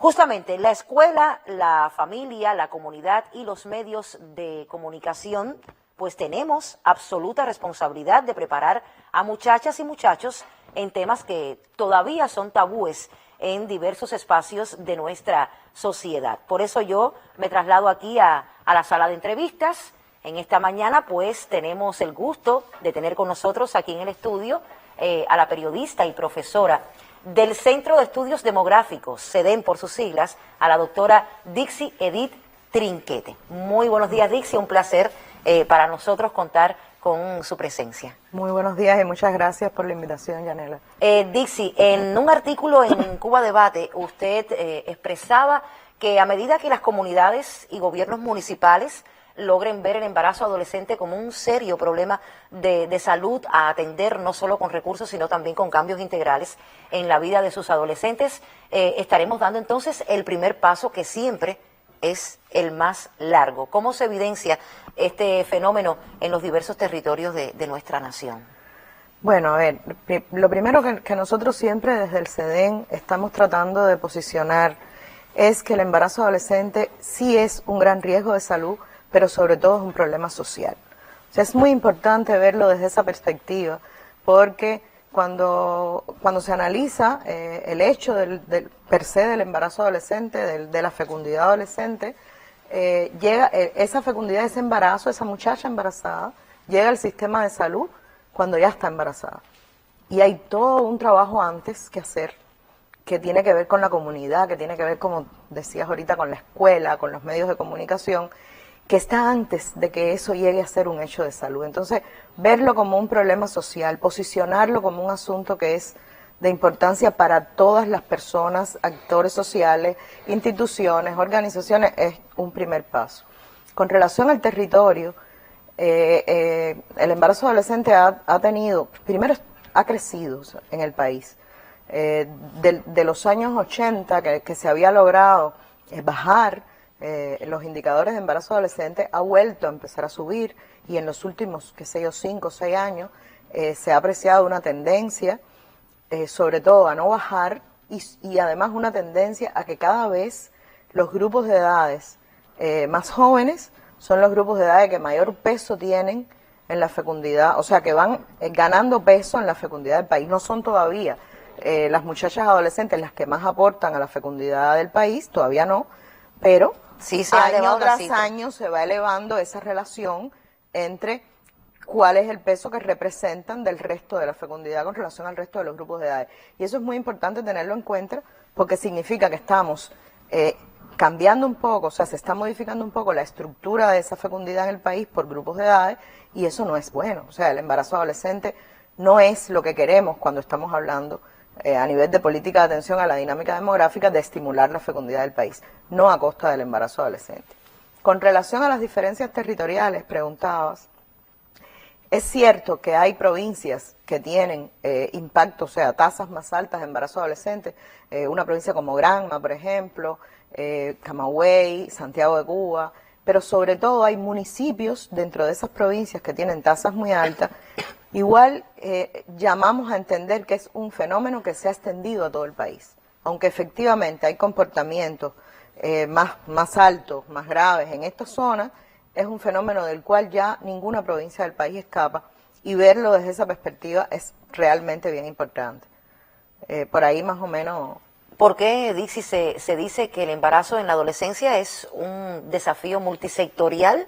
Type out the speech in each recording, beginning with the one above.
Justamente la escuela, la familia, la comunidad y los medios de comunicación, pues tenemos absoluta responsabilidad de preparar a muchachas y muchachos en temas que todavía son tabúes en diversos espacios de nuestra sociedad. Por eso yo me traslado aquí a la sala de entrevistas. En esta mañana pues tenemos el gusto de tener con nosotros aquí en el estudio a la periodista y profesora del Centro de Estudios Demográficos, CEDEM por sus siglas, a la doctora Dixie Edith Trinquete. Muy buenos días, Dixie, un placer para nosotros contar con su presencia. Muy buenos días y muchas gracias por la invitación, Yanela. Dixie, en un artículo en Cuba Debate, usted expresaba que a medida que las comunidades y gobiernos municipales logren ver el embarazo adolescente como un serio problema de salud a atender, no solo con recursos, sino también con cambios integrales en la vida de sus adolescentes, estaremos dando entonces el primer paso, que siempre es el más largo. ¿Cómo se evidencia este fenómeno en los diversos territorios de nuestra nación? Bueno, a ver, lo primero que nosotros siempre desde el CEDEM estamos tratando de posicionar es que el embarazo adolescente sí es un gran riesgo de salud, pero sobre todo es un problema social. O sea, es muy importante verlo desde esa perspectiva, porque cuando se analiza el hecho del per se del embarazo adolescente, de la fecundidad adolescente, llega esa fecundidad, ese embarazo, esa muchacha embarazada, llega al sistema de salud cuando ya está embarazada. Y hay todo un trabajo antes que hacer, que tiene que ver con la comunidad, que tiene que ver, como decías ahorita, con la escuela, con los medios de comunicación, que está antes de que eso llegue a ser un hecho de salud. Entonces, verlo como un problema social, posicionarlo como un asunto que es de importancia para todas las personas, actores sociales, instituciones, organizaciones, es un primer paso. Con relación al territorio, el embarazo adolescente ha tenido, primero ha crecido en el país. De los años 80 que se había logrado bajar los indicadores de embarazo adolescente, ha vuelto a empezar a subir, y en los últimos, 5 o 6 años, se ha apreciado una tendencia, sobre todo a no bajar, y además una tendencia a que cada vez los grupos de edades más jóvenes son los grupos de edades que mayor peso tienen en la fecundidad, o sea que van ganando peso en la fecundidad del país. No son todavía las muchachas adolescentes las que más aportan a la fecundidad del país, todavía no, pero sí, año tras año se va elevando esa relación entre cuál es el peso que representan del resto de la fecundidad con relación al resto de los grupos de edad. Y eso es muy importante tenerlo en cuenta, porque significa que estamos cambiando un poco, o sea, se está modificando un poco la estructura de esa fecundidad en el país por grupos de edades, y eso no es bueno. O sea, el embarazo adolescente no es lo que queremos cuando estamos hablando a nivel de política de atención a la dinámica demográfica, de estimular la fecundidad del país, no a costa del embarazo adolescente. Con relación a las diferencias territoriales, preguntabas, es cierto que hay provincias que tienen impacto, o sea, tasas más altas de embarazo adolescente, una provincia como Granma, por ejemplo, Camagüey, Santiago de Cuba, pero sobre todo hay municipios dentro de esas provincias que tienen tasas muy altas. Igual llamamos a entender que es un fenómeno que se ha extendido a todo el país, aunque efectivamente hay comportamientos más altos, más graves en estas zonas, es un fenómeno del cual ya ninguna provincia del país escapa, y verlo desde esa perspectiva es realmente bien importante. Por ahí más o menos. ¿Por qué, Dixie, se dice que el embarazo en la adolescencia es un desafío multisectorial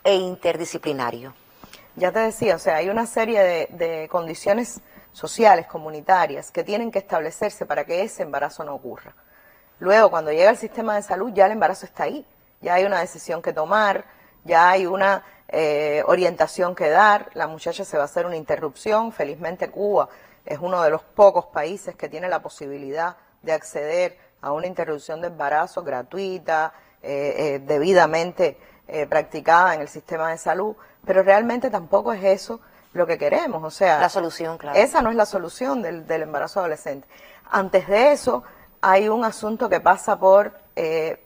e interdisciplinario? Ya te decía, o sea, hay una serie de condiciones sociales, comunitarias, que tienen que establecerse para que ese embarazo no ocurra. Luego, cuando llega el sistema de salud, ya el embarazo está ahí, ya hay una decisión que tomar, ya hay una orientación que dar, la muchacha se va a hacer una interrupción. Felizmente Cuba es uno de los pocos países que tiene la posibilidad de acceder a una interrupción de embarazo gratuita, debidamente practicada en el sistema de salud, pero realmente tampoco es eso lo que queremos, o sea, la solución, claro. Esa no es la solución del embarazo adolescente. Antes de eso hay un asunto que pasa por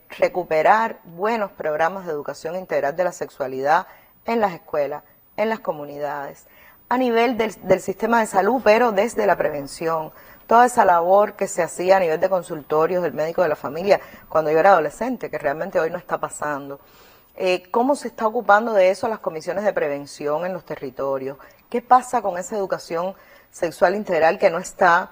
recuperar buenos programas de educación integral de la sexualidad en las escuelas, en las comunidades, a nivel del sistema de salud, pero desde la prevención, toda esa labor que se hacía a nivel de consultorios del médico de la familia cuando yo era adolescente, que realmente hoy no está pasando. ¿Cómo se está ocupando de eso las comisiones de prevención en los territorios? ¿Qué pasa con esa educación sexual integral que no está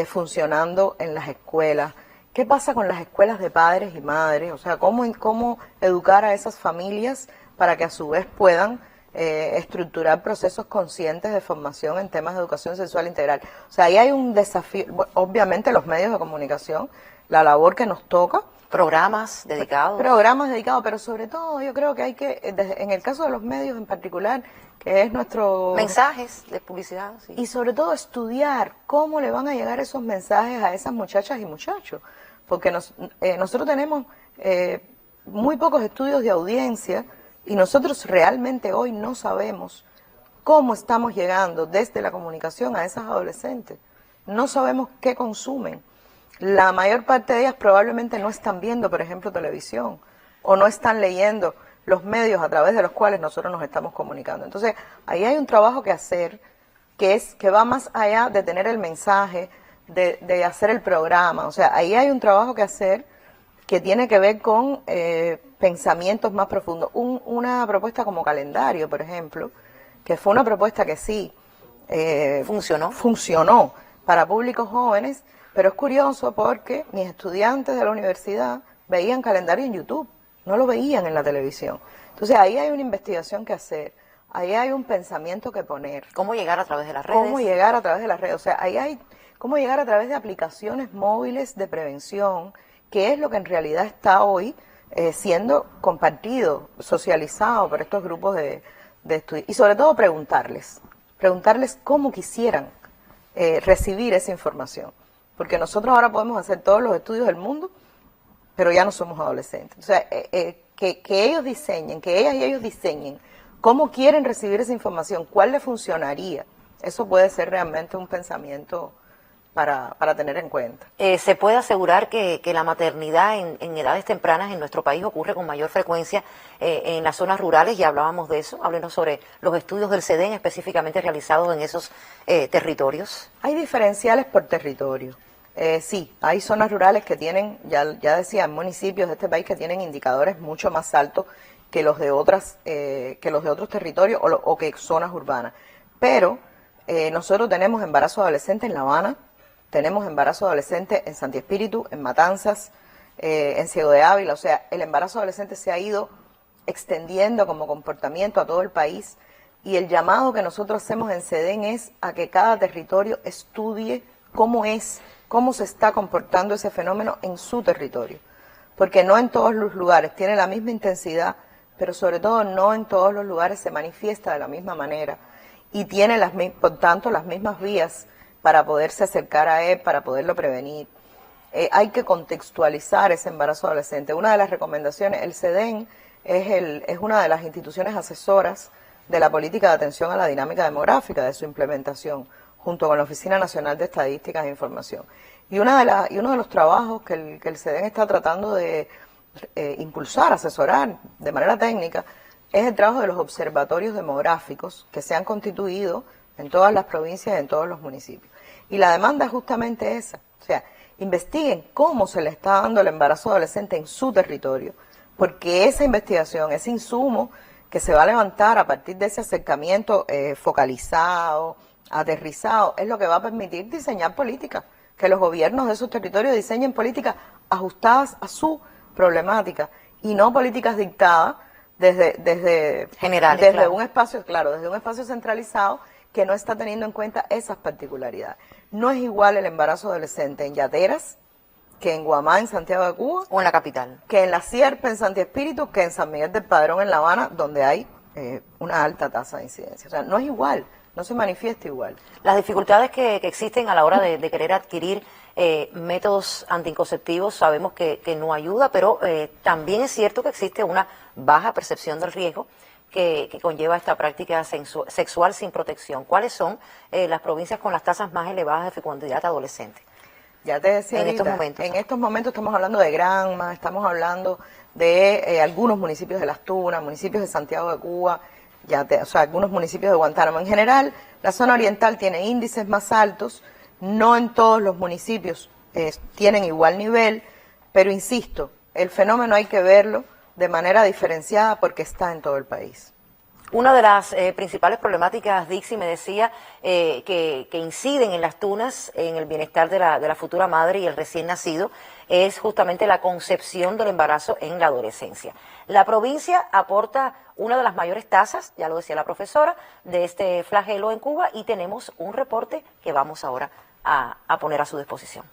funcionando en las escuelas? ¿Qué pasa con las escuelas de padres y madres? O sea, ¿cómo educar a esas familias para que a su vez puedan estructurar procesos conscientes de formación en temas de educación sexual integral? O sea, ahí hay un desafío, obviamente los medios de comunicación, la labor que nos toca. Programas dedicados. Programas dedicados, pero sobre todo yo creo que hay que, en el caso de los medios en particular, que es nuestro... Mensajes de publicidad. Sí. Y sobre todo estudiar cómo le van a llegar esos mensajes a esas muchachas y muchachos. Porque nosotros tenemos muy pocos estudios de audiencia y nosotros realmente hoy no sabemos cómo estamos llegando desde la comunicación a esas adolescentes. No sabemos qué consumen. La mayor parte de ellas probablemente no están viendo, por ejemplo, televisión o no están leyendo los medios a través de los cuales nosotros nos estamos comunicando. Entonces, ahí hay un trabajo que hacer que va más allá de tener el mensaje, de hacer el programa. O sea, ahí hay un trabajo que hacer que tiene que ver con pensamientos más profundos. Una propuesta como calendario, por ejemplo, que fue una propuesta que sí funcionó para públicos jóvenes, pero es curioso porque mis estudiantes de la universidad veían calendario en YouTube, no lo veían en la televisión. Entonces ahí hay una investigación que hacer, ahí hay un pensamiento que poner. ¿Cómo llegar a través de las redes? ¿Cómo llegar a través de las redes? O sea, ahí hay cómo llegar a través de aplicaciones móviles de prevención, que es lo que en realidad está hoy siendo compartido, socializado por estos grupos de estudiantes. Y sobre todo preguntarles cómo quisieran recibir esa información. Porque nosotros ahora podemos hacer todos los estudios del mundo, pero ya no somos adolescentes. O sea, que ellos diseñen, que ellas y ellos diseñen cómo quieren recibir esa información, cuál les funcionaría. Eso puede ser realmente un pensamiento para tener en cuenta. Se puede asegurar que la maternidad en edades tempranas en nuestro país ocurre con mayor frecuencia en las zonas rurales, ya hablábamos de eso. Háblenos sobre los estudios del CEDEN específicamente realizados en esos territorios. Hay diferenciales por territorio. Sí, hay zonas rurales que tienen, ya decía, municipios de este país que tienen indicadores mucho más altos que los de otros territorios o que zonas urbanas. Pero nosotros tenemos embarazo adolescente en La Habana, tenemos embarazo adolescente en Santi Espíritu, en Matanzas, en Ciego de Ávila. O sea, el embarazo adolescente se ha ido extendiendo como comportamiento a todo el país y el llamado que nosotros hacemos en CEDEN es a que cada territorio estudie cómo se está comportando ese fenómeno en su territorio. Porque no en todos los lugares tiene la misma intensidad, pero sobre todo no en todos los lugares se manifiesta de la misma manera y tiene por tanto las mismas vías para poderse acercar a él, para poderlo prevenir. Hay que contextualizar ese embarazo adolescente. Una de las recomendaciones, el CEDEN es una de las instituciones asesoras de la política de atención a la dinámica demográfica, de su implementación, junto con la Oficina Nacional de Estadísticas e Información. Y uno de los trabajos que el CEDEN está tratando de impulsar, asesorar de manera técnica, es el trabajo de los observatorios demográficos que se han constituido en todas las provincias y en todos los municipios. Y la demanda es justamente esa, o sea, investiguen cómo se le está dando el embarazo adolescente en su territorio, porque esa investigación, ese insumo que se va a levantar a partir de ese acercamiento focalizado, aterrizado, es lo que va a permitir diseñar políticas, que los gobiernos de esos territorios diseñen políticas ajustadas a su problemática y no políticas dictadas desde un espacio, claro, desde un espacio centralizado que no está teniendo en cuenta esas particularidades. No es igual el embarazo adolescente en Yateras que en Guamá, en Santiago de Cuba, o en la capital, que en La Sierpe, en Santi Espíritu, que en San Miguel del Padrón, en La Habana, donde hay una alta tasa de incidencia. O sea, no es igual, no se manifiesta igual. Las dificultades que existen a la hora de querer adquirir métodos anticonceptivos, sabemos que no ayuda, pero también es cierto que existe una baja percepción del riesgo que conlleva esta práctica sexual sin protección. ¿Cuáles son las provincias con las tasas más elevadas de fecundidad adolescente? Ya te decía en estos momentos estamos hablando de Granma, estamos hablando de algunos municipios de Las Tunas, municipios de Santiago de Cuba, o sea, algunos municipios de Guantánamo. En general, la zona oriental tiene índices más altos, No en todos los municipios tienen igual nivel, pero insisto, el fenómeno hay que verlo de manera diferenciada porque está en todo el país. Una de las principales problemáticas, Dixie, me decía, que inciden en las tunas, en el bienestar de la futura madre y el recién nacido, es justamente la concepción del embarazo en la adolescencia. La provincia aporta una de las mayores tasas, ya lo decía la profesora, de este flagelo en Cuba, y tenemos un reporte que vamos ahora a poner a su disposición.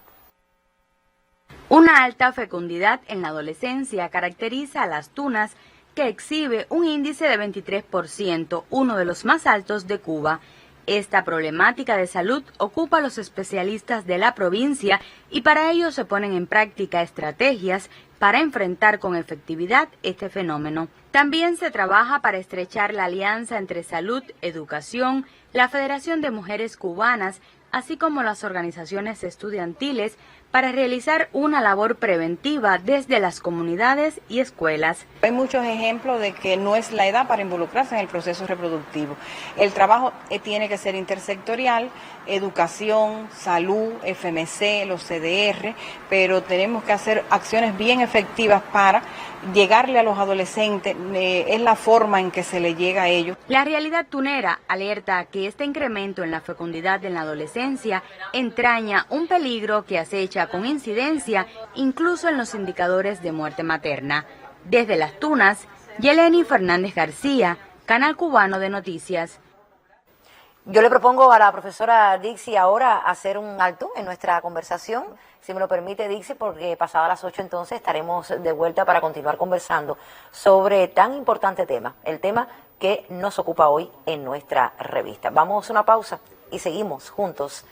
Una alta fecundidad en la adolescencia caracteriza a las tunas, que exhibe un índice de 23%, uno de los más altos de Cuba. Esta problemática de salud ocupa a los especialistas de la provincia y para ello se ponen en práctica estrategias para enfrentar con efectividad este fenómeno. También se trabaja para estrechar la alianza entre salud, educación, la Federación de Mujeres Cubanas, así como las organizaciones estudiantiles, para realizar una labor preventiva desde las comunidades y escuelas. Hay muchos ejemplos de que no es la edad para involucrarse en el proceso reproductivo. El trabajo tiene que ser intersectorial, educación, salud, FMC, los CDR, pero tenemos que hacer acciones bien efectivas para llegarle a los adolescentes, es la forma en que se le llega a ellos. La realidad tunera alerta que este incremento en la fecundidad en la adolescencia entraña un peligro que acecha con incidencia incluso en los indicadores de muerte materna. Desde Las Tunas, Yeleni Fernández García, Canal Cubano de Noticias. Yo le propongo a la profesora Dixie ahora hacer un alto en nuestra conversación, si me lo permite, Dixie, porque pasada las 8 entonces estaremos de vuelta para continuar conversando sobre tan importante tema, el tema que nos ocupa hoy en nuestra revista. Vamos a una pausa y seguimos juntos